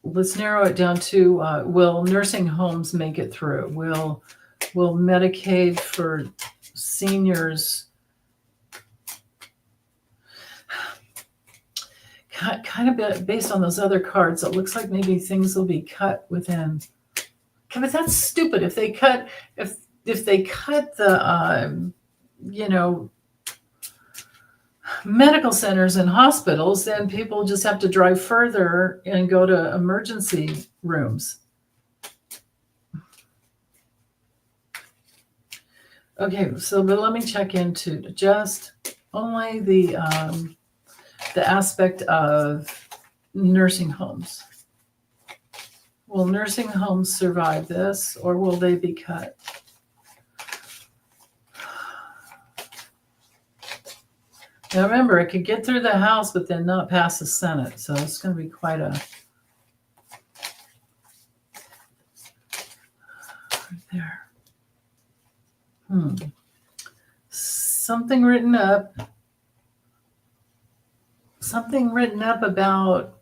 Let's narrow it down to will nursing homes make it through? Will Medicaid for seniors kind of based on those other cards? It looks like maybe things will be cut within. Okay, but that's stupid. If they cut the medical centers and hospitals, then people just have to drive further and go to emergency rooms. Okay, so but let me check into just only the aspect of nursing homes. Will nursing homes survive this, or will they be cut? Now remember, it could get through the House, but then not pass the Senate. So it's going to be quite a... Right there. Something written up about,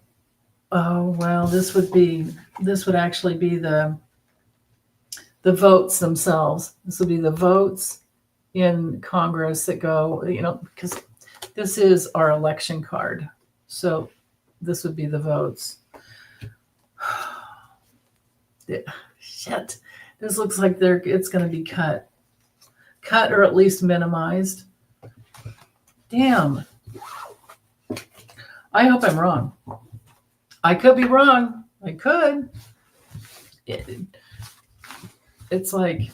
this would actually be the votes themselves. This will be the votes in Congress that go, because this is our election card. So this would be the votes. Shit. This looks like it's going to be cut or at least minimized. Damn. I hope I'm wrong. I could be wrong. I could. It's like,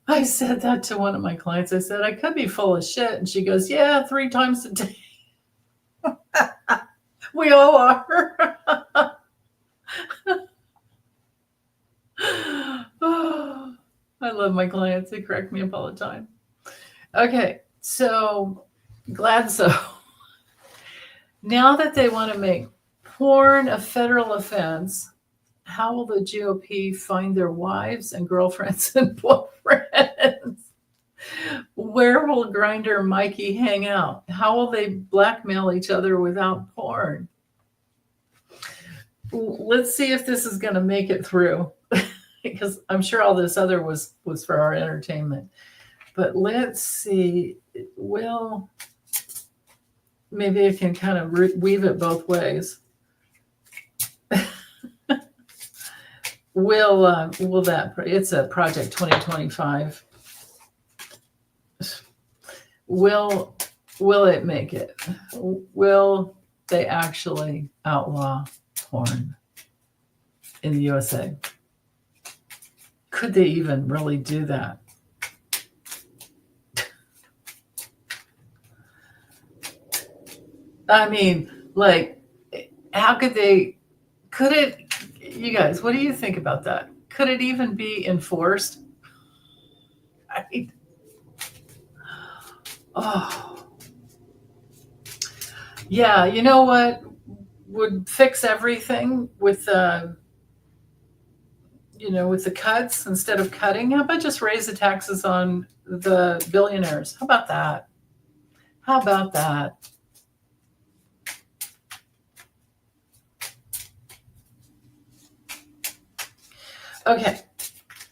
I said that to one of my clients. I said, I could be full of shit. And she goes, yeah, 3 times a day. We all are. Oh, I love my clients. They crack me up all the time. Okay, so glad so. Now that they want to make porn a federal offense, how will the GOP find their wives and girlfriends and boyfriends? Where will Grinder and Mikey hang out? How will they blackmail each other without porn? Let's see if this is going to make it through, because I'm sure all this other was for our entertainment. But let's see. Well, maybe I can kind of weave it both ways. Will that? It's a Project 2025. Will it make it? Will they actually outlaw porn in the USA? Could they even really do that? I mean, like, how could they? Could it? You guys, what do you think about that? Could it even be enforced? Oh, yeah. You know what would fix everything with with the cuts instead of cutting? How about just raise the taxes on the billionaires? How about that? How about that? Okay,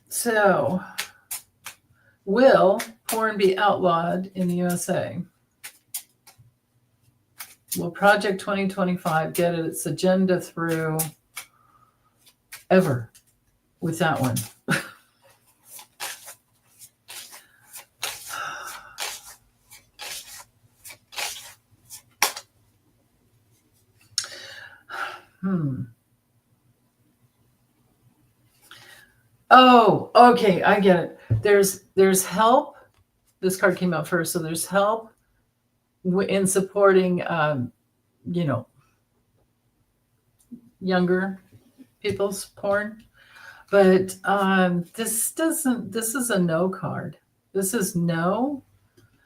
so will porn be outlawed in the USA? Will Project 2025 get its agenda through ever with that one? Oh, okay, I get it. There's help. This card came out first, so there's help in supporting, younger people's porn. But this is a no card. This is no.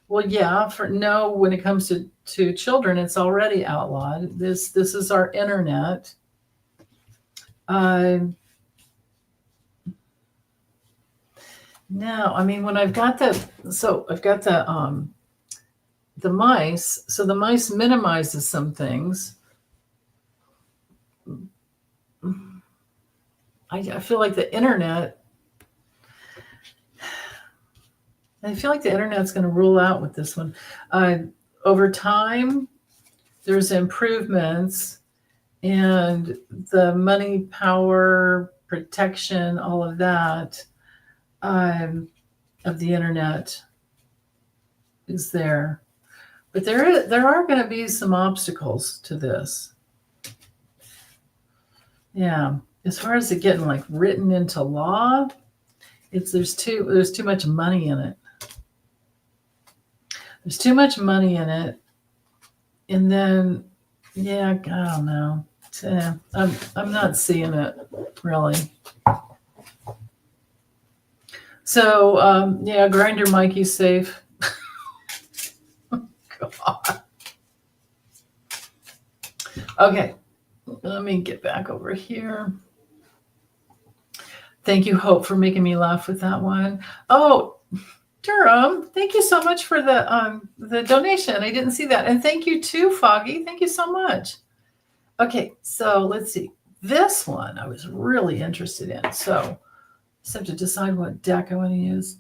Well, yeah, for no, when it comes to children, it's already outlawed. This is our internet. No, I mean, when I've got the mice, so the mice minimizes some things. I feel like the internet, internet's going to rule out with this one. Over time, there's improvements, and the money, power, protection, all of that of the internet is there. But there are going to be some obstacles to this. Yeah, as far as it getting like written into law, there's too much money in it. There's too much money in it, and then I don't know. I'm not seeing it really. So Grinder Mikey's safe. God. Okay, let me get back over here. Thank you, Hope, for making me laugh with that one. Oh, Durham, thank you so much for the donation. I didn't see that. And thank you too, Foggy. Thank you so much. Okay, so let's see. This one I was really interested in. So I just have to decide what deck I want to use.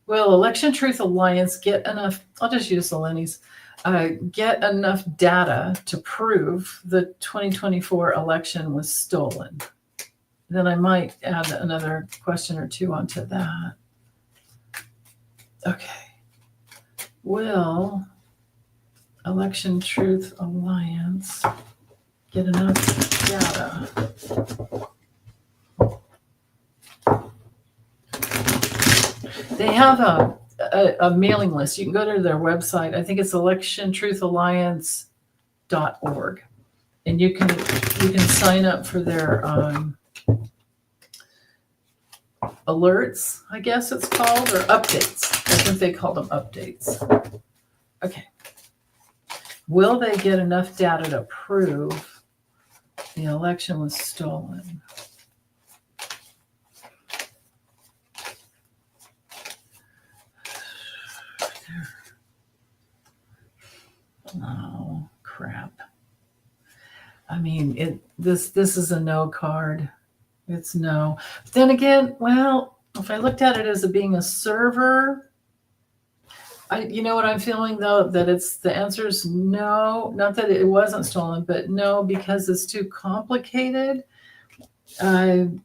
Will Election Truth Alliance get enough? I'll just use the Lenny's. Get enough data to prove the 2024 election was stolen? Then I might add another question or two onto that. Okay. Will Election Truth Alliance get enough data? They have a mailing list. You can go to their website. I think it's electiontruthalliance.org, and you can sign up for their alerts, I guess it's called, or updates. I think they call them updates. Okay. Will they get enough data to prove the election was stolen? Oh, crap. I mean, this is a no card. It's no. But then again, well, if I looked at it as being a server, you know what I'm feeling though, that the answer is no. Not that it wasn't stolen, but no, because it's too complicated. And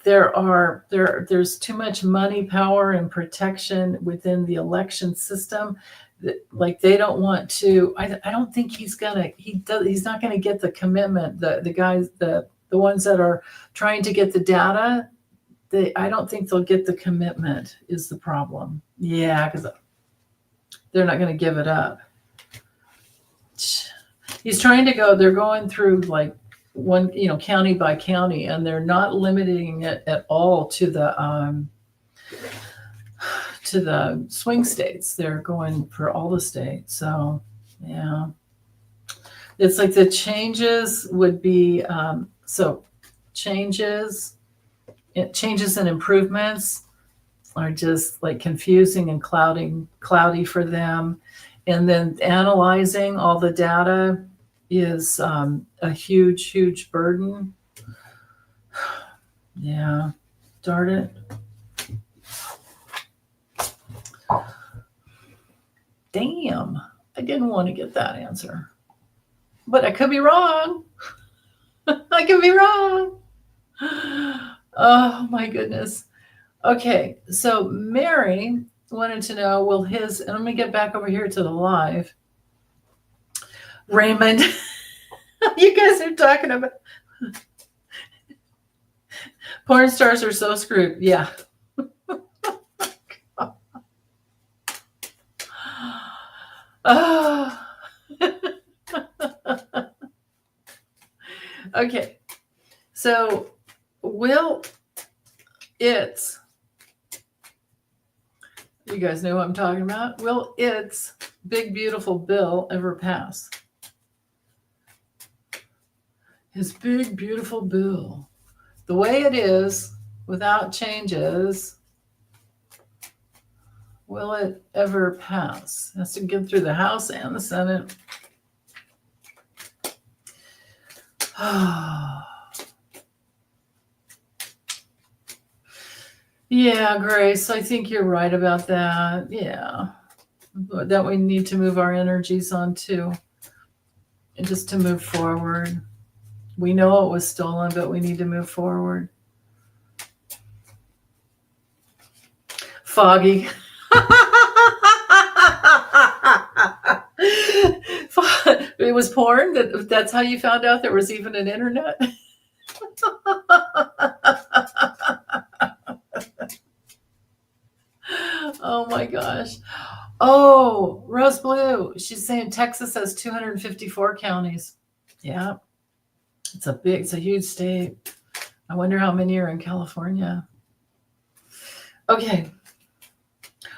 there's too much money, power, and protection within the election system. Like they don't want to. I don't think he's not gonna get the commitment. The guys, the ones that are trying to get the data, I don't think they'll get the commitment. Is the problem? Yeah, because they're not going to give it up. He's trying to go. They're going through like one, county by county, and they're not limiting it at all to the swing states. They're going for all the states. So yeah, it's like the changes would be changes and improvements are just like confusing and cloudy for them. And then analyzing all the data is a huge, huge burden. Yeah, darn it. Damn, I didn't want to get that answer. But I could be wrong. I could be wrong. Oh, my goodness. Okay, so Mary wanted to know, and let me get back over here to the live. Raymond, you guys are talking about porn stars are so screwed. Yeah. Oh. Okay, so you guys know what I'm talking about? Will its big, beautiful bill ever pass? His big, beautiful bill. The way it is, without changes, will it ever pass? It has to get through the House and the Senate. Yeah, Grace, I think you're right about that. Yeah, that we need to move our energies on too, and just to move forward. We know it was stolen, but we need to move forward. Foggy. It was porn? That's how you found out there was even an internet? Oh my gosh. Oh, Rose Blue. She's saying Texas has 254 counties. Yeah. It's a huge state. I wonder how many are in California. Okay.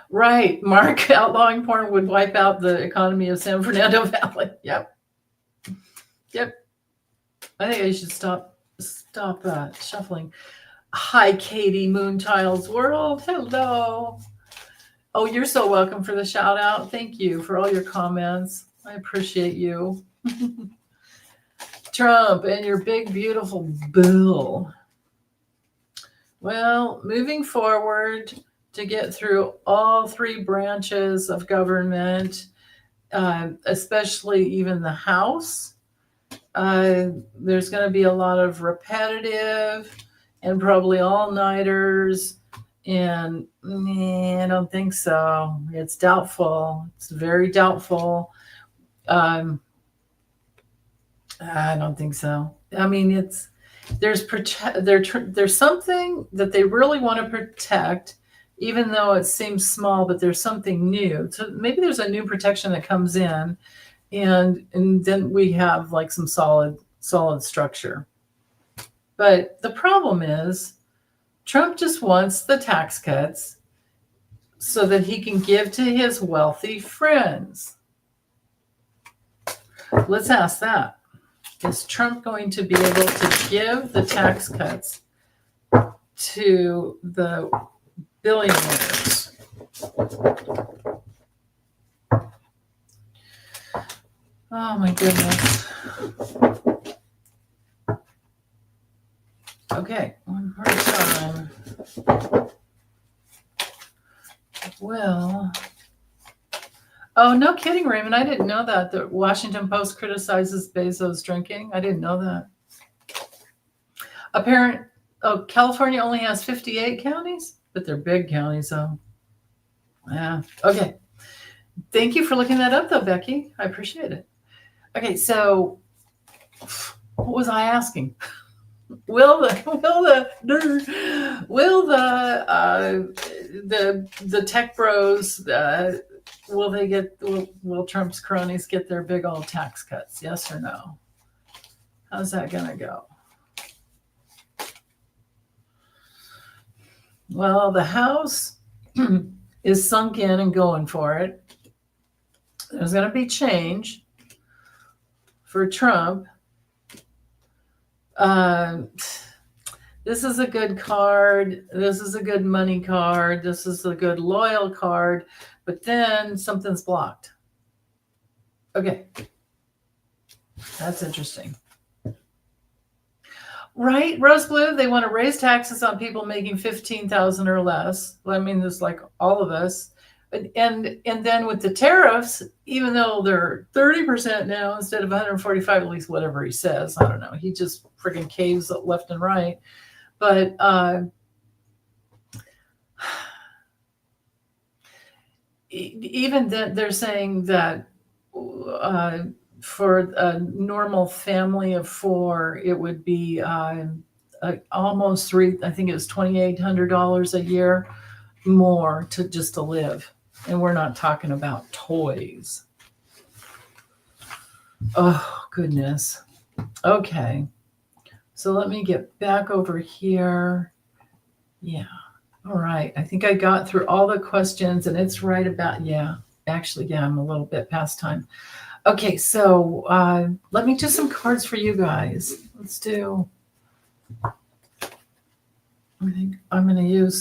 Right. Mark, outlawing porn would wipe out the economy of San Fernando Valley. Yep. I think I should stop shuffling. Hi, Katie, Moonchild's World. Hello. Oh, you're so welcome for the shout out. Thank you for all your comments. I appreciate you. Trump and your big, beautiful bill. Well, moving forward to get through all three branches of government, especially even the House, there's going to be a lot of repetitive and probably all-nighters. And I don't think so. It's doubtful. It's very doubtful. I don't think so. I mean, there's something that they really want to protect, even though it seems small, but there's something new. So maybe there's a new protection that comes in, and then we have like some solid structure. But the problem is Trump just wants the tax cuts so that he can give to his wealthy friends. Let's ask that. Is Trump going to be able to give the tax cuts to the billionaires? Oh my goodness. Okay, one more time. Well, oh, no kidding, Raymond. I didn't know that. The Washington Post criticizes Bezos drinking. I didn't know that. California only has 58 counties, but they're big counties, so yeah. Okay. Thank you for looking that up, though, Becky. I appreciate it. Okay, so what was I asking? Will the tech bros will Trump's cronies get their big old tax cuts? Yes or no? How's that gonna go? Well, the House is sunk in and going for it. There's going to be change for Trump. This is a good card. This is a good money card. This is a good loyal card. But then something's blocked. Okay. That's interesting. Right, Rose Blue, they want to raise taxes on people making $15,000 or less. I mean, there's like all of us. And then with the tariffs, even though they're 30% now instead of 145, at least whatever he says, I don't know. He just friggin' caves left and right. But even then, they're saying that for a normal family of four, it would be almost I think it was $2,800 a year more to live. And we're not talking about toys. Oh, goodness. Okay. So let me get back over here. Yeah. All right. I think I got through all the questions and it's right about, actually, I'm a little bit past time. Okay. So let me do some cards for you guys. I think I'm going to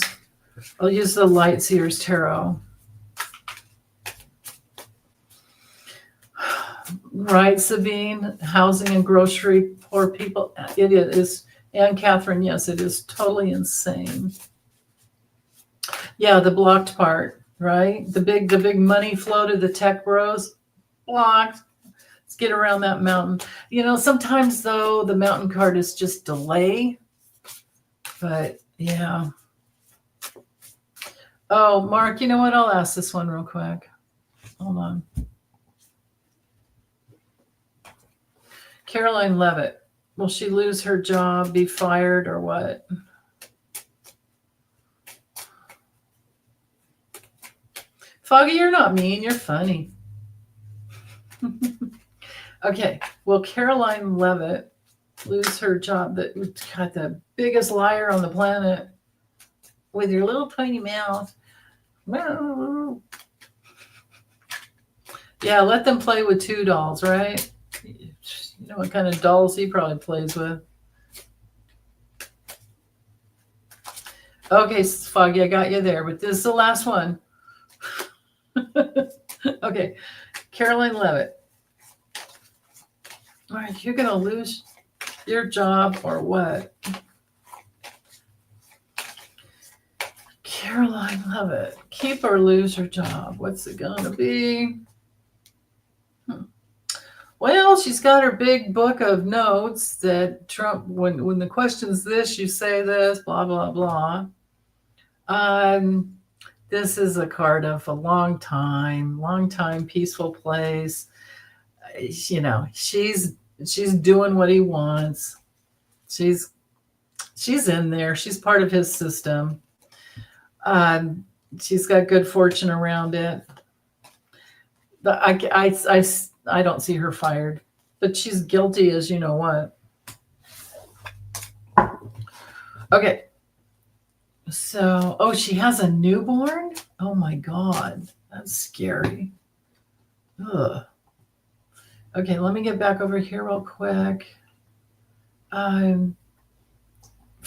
I'll use the Light Seers Tarot. Right, Sabine, housing and grocery, poor people. It is, and Catherine, yes, it is totally insane. Yeah, the blocked part, right? The big money flow to the tech bros, blocked. Let's get around that mountain. Sometimes though the mountain card is just delay, but yeah. Oh, Mark, you know what? I'll ask this one real quick. Hold on. Caroline Levitt, will she lose her job, be fired, or what? Foggy, you're not mean. You're funny. Okay. Will Caroline Levitt lose her job? That got the biggest liar on the planet with your little tiny mouth. Yeah, let them play with two dolls, right? You know what kind of dolls he probably plays with. Okay, Foggy, I got you there, but this is the last one. Okay, Caroline Levitt. All right, you're going to lose your job or what? Caroline Levitt, keep or lose her job. What's it going to be? Well, she's got her big book of notes that Trump, when the question's this, you say this, blah, blah, blah. This is a card of a long time, peaceful place. She's doing what he wants. She's in there. She's part of his system. She's got good fortune around it. But I don't see her fired, but she's guilty as you know what. Okay. So, she has a newborn? Oh my God. That's scary. Ugh. Okay, let me get back over here real quick. For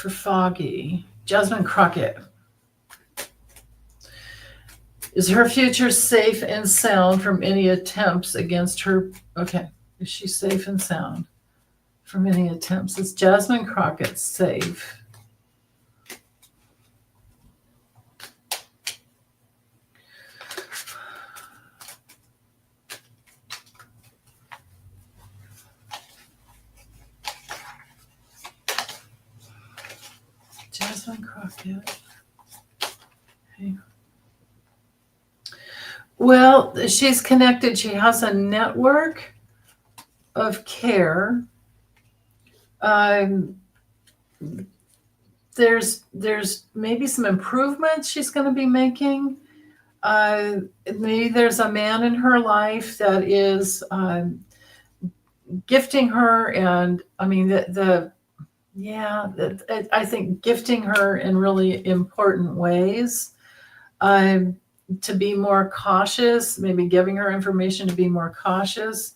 Foggy, Jasmine Crockett. Is her future safe and sound from any attempts against her? Okay. Is she safe and sound from any attempts? Is Jasmine Crockett safe? Jasmine Crockett. Okay. Well, she's connected. She has a network of care. There's maybe some improvements she's going to be making. Maybe there's a man in her life that is gifting her, and I mean I think gifting her in really important ways. To be more cautious, maybe giving her information to be more cautious.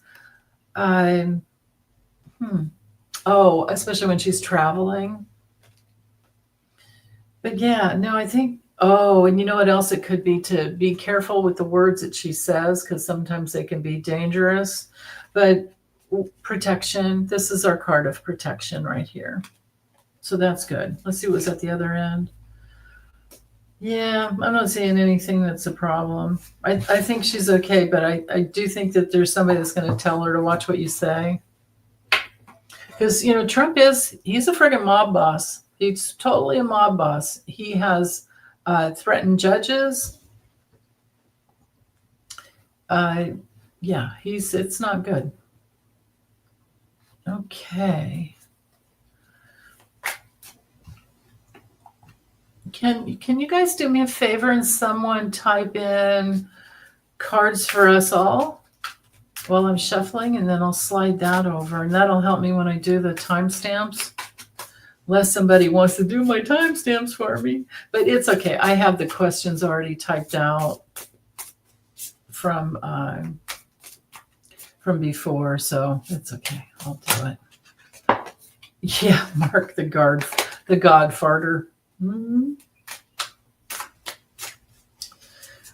Especially when she's traveling. But yeah, no, I think, and you know what else it could be? To be careful with the words that she says, because sometimes they can be dangerous. But protection, this is our card of protection right here. So that's good. Let's see what's at the other end. Yeah, I'm not seeing anything that's a problem. I think she's okay, but I do think that there's somebody that's going to tell her to watch what you say. Because, Trump he's a friggin' mob boss. He's totally a mob boss. He has threatened judges. It's not good. Okay. Can you guys do me a favor and someone type in cards for us all while I'm shuffling, and then I'll slide that over, and that'll help me when I do the timestamps. Unless somebody wants to do my timestamps for me, but it's okay. I have the questions already typed out from before, so it's okay. I'll do it. Yeah, Mark the God farter. Mm-hmm.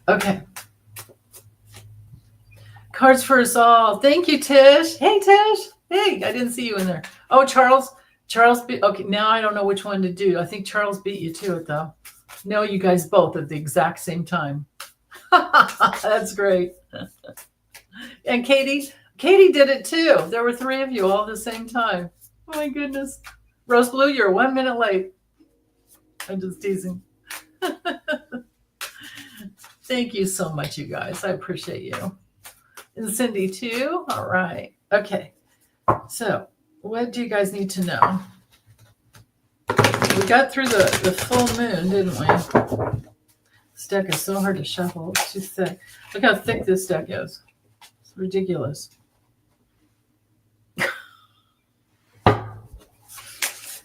Okay. Cards for us all. Thank you, Tish. Hey, Tish. Hey, I didn't see you in there. Oh, Charles beat. Okay, now I don't know which one to do. I think Charles beat you to it, though. No, you guys both at the exact same time. That's great. And Katie did it too. There were 3 of you all at the same time. Oh my goodness. Rose Blue, you're 1 minute late. I'm just teasing. Thank you so much, you guys. I appreciate you. And Cindy too. All right. Okay. So what do you guys need to know? We got through the full moon, didn't we? This deck is so hard to shuffle. It's too thick. Look how thick this deck is. It's ridiculous.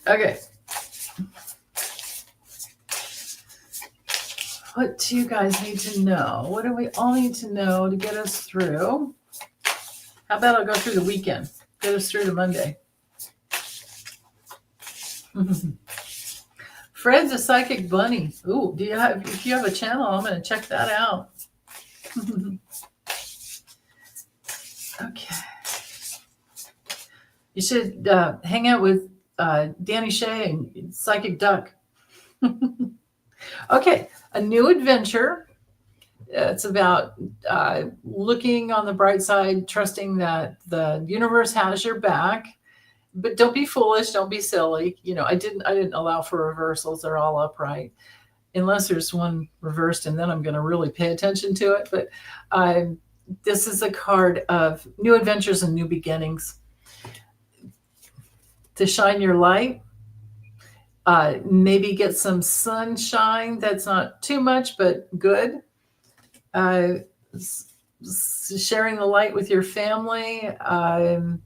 Okay. What do you guys need to know? What do we all need to know to get us through? How about I'll go through the weekend? Get us through to Monday. Fred's a psychic bunny. Ooh, if you have a channel, I'm going to check that out. Okay. You should hang out with Danny Shea and Psychic Duck. Okay, a new adventure. It's about looking on the bright side, trusting that the universe has your back. But don't be foolish. Don't be silly. I didn't allow for reversals. They're all upright, unless there's one reversed, and then I'm going to really pay attention to it. But this is a card of new adventures and new beginnings. To shine your light. Maybe get some sunshine. That's not too much, but good. Sharing the light with your family. Having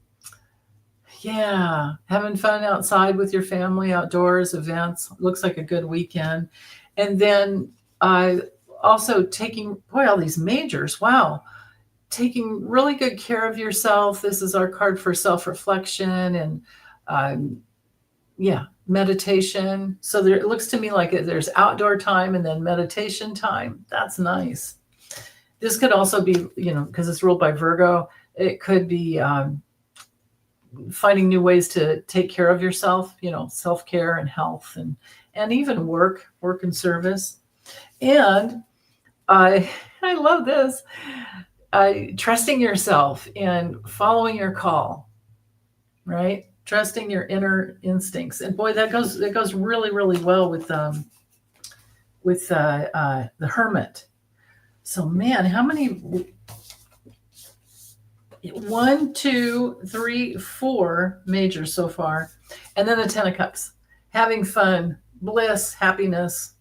fun outside with your family, outdoors, events. Looks like a good weekend. And then also taking, all these majors. Wow. Taking really good care of yourself. This is our card for self-reflection and meditation. So it looks to me like there's outdoor time and then meditation time. That's nice. This could also be, because it's ruled by Virgo, it could be finding new ways to take care of yourself, self-care and health and even work and service. And I love this. Trusting yourself and following your call, right? Trusting your inner instincts. And boy, that goes really, really well with the Hermit. So man, how many? 1, 2, 3, 4 majors so far. And then the 10 of Cups. Having fun, bliss, happiness.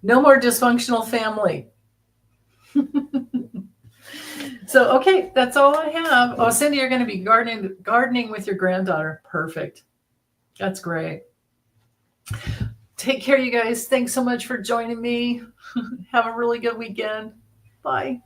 No more dysfunctional family. So, okay, that's all I have. Oh, Cindy, you're going to be gardening with your granddaughter. Perfect. That's great. Take care, you guys. Thanks so much for joining me. Have a really good weekend. Bye.